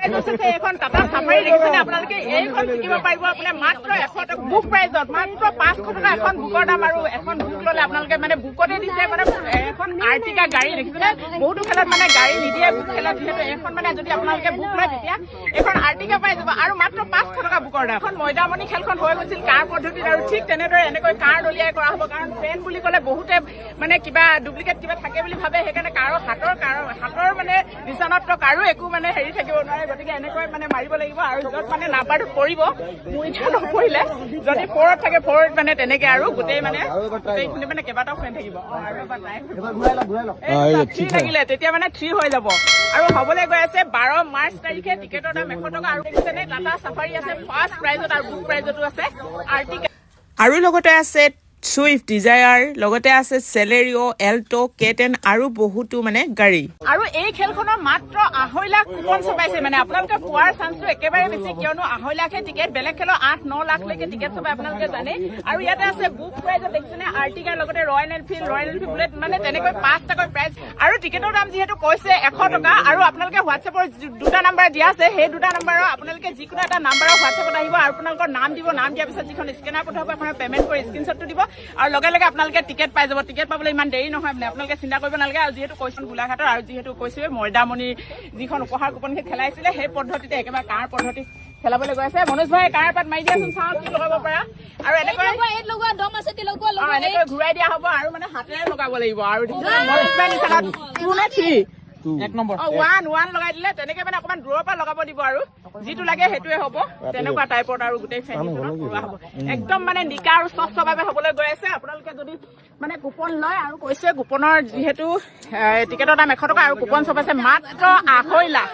এখন টাটা চাফাৰী দেখিছেনে আপোনালোকে এইখন শিকিব পাৰিব আপোনাৰ মাত্ৰ 100 টকা বুক প্ৰাইজত মাত্ৰ 500 টকা এখন বুকৰ দাম আৰু এখন বুক ল'লে আপোনালোকে মানে বুকতে দিছে মানে এখন আৰ্টিকা গাড়ী দেখিছেনে বহুতো খেলত মানে গাড়ী নিদিয়ে বুক খেলত যিহেতু এখন মানে যদি আপোনালোকে বুক লয় তেতিয়া এখন আৰ্টিকা পাই যাব আৰু মাত্ৰ 500 টকা বুকৰ দাম এখন ময়দামণি খেলখন হৈ গৈছিল কাৰ পদ্ধতিত আৰু ঠিক তেনেদৰে এনেকৈ কাৰ দলিয়াই কৰা হ'ব কাৰণ ট্ৰেইন বুলি ক'লে বহুতে মানে কিবা ডুপ্লিকেট কিবা থাকে বুলি ভাবে সেইকাৰণে কাৰৰ হাতৰ মানে নিচানত কাৰো একো মানে হেৰি থাকিব নোৱাৰে গতিকে এনেকৈ মানে মাৰিব লাগিব আৰু য'ত মানে নাম্বাৰটো পৰিব মুইটো নপৰিলে যদি 4ত থাকে 4ত মানে তেনেকে আৰু গোটেই মানে গোটেইখিনি মানে কেইবাটাও ফেন থাকিব আৰু এবাৰ ট্ৰাই থাকিলে তেতিয়া মানে 3 হৈ যাব আৰু হ'বলৈ গৈ আছে 12 মাৰ্চ তাৰিখে টিকেটৰ দাম 100 টকা আৰু দেখিছেনে টাটা চাফাৰী আছে ফাৰ্ষ্ট প্ৰাইজত আৰু বুক প্ৰাইজতো আছে আৰ্টিকা আৰু লগতে আছে সুইফ্ট ডিজায়াৰ লগতে আছে চেলেৰিঅ' এল্টো কেটেন আৰু বহুতো মানে গাড়ী আৰু এই খেলখনৰ মাত্ৰ 2.5 লাখ কুপন চপাইছে মানে আপোনালোকে পোৱাৰ চান্সটো একেবাৰে বেছি কিয়নো 2.5 লাখে টিকেট বেলেগ খেলৰ 8-9 লাখলৈকে টিকেট চপাই আপোনালোকে জানে আৰু ইয়াতে আছে বুক প্ৰাইজত দেখিছেনে আৰ্টিকাৰ লগতে ৰয়েল এনফিল্ড বুলেট মানে তেনেকৈ 5 টাকৈ প্ৰাইজ আৰু টিকেটৰ দাম যিহেতু কৈছে 100 টকা আৰু আপোনালোকে হোৱাটছএপৰ দুটা নাম্বাৰ দিয়া আছে সেই দুটা নাম্বাৰৰ আপোনালোকে যিকোনো এটা নাম্বাৰৰ হোৱাটছএপত আহিব আৰু আপোনালোকৰ নাম দিব নাম দিয়াৰ পিছত যিখন স্কেনাৰ পঠাব আপোনাৰ পেমেণ্ট কৰি স্ক্ৰীনশ্বটটো দিব আৰু লগে লগে আপোনালোকে টিকেট পাই যাব টিকেট পাবলৈ ইমান দেৰি নহয় মানে আপোনালোকে চিন্তা কৰিব নালাগে আৰু যিহেতু কৈছিল গোলাঘাটৰ আৰু যিহেতু কৈছে ময়দামণি যিখন উপহাৰ কুপন খেলাইছিলে সেই পদ্ধতিতে একেবাৰে কাৰ পদ্ধতি খেলাবলৈ গৈ আছে মনোজ ভাই কাৰ পাত মাৰি দিয়াচোন চাওঁ কি লগাব পাৰা আৰু এনেকৈ ঘূৰাই দিয়া হ'ব আৰু মানে হাতেৰে লগাব লাগিব আৰু মনোজ ভাই নিচানত 2 নে 3 1 নম্বৰ 1 লগাই দিলে তেনেকে মানে অকমান দূৰৰ পৰা লগাব দিব আৰু যিটো লাগে সেইটোৱে হ'ব তেনেকুৱা টাইপত আৰু গোটেই ফেনখনত কৰোৱা হ'ব একদম মানে নিকা আৰু স্বচ্ছভাৱে হ'বলৈ গৈ আছে আপোনালোকে যদি মানে কুপন লয় আৰু কৈছে কুপনৰ যিহেতু টিকেটৰ দাম 100 টকা আৰু কুপন চব আছে মাত্ৰ 2.5 লাখ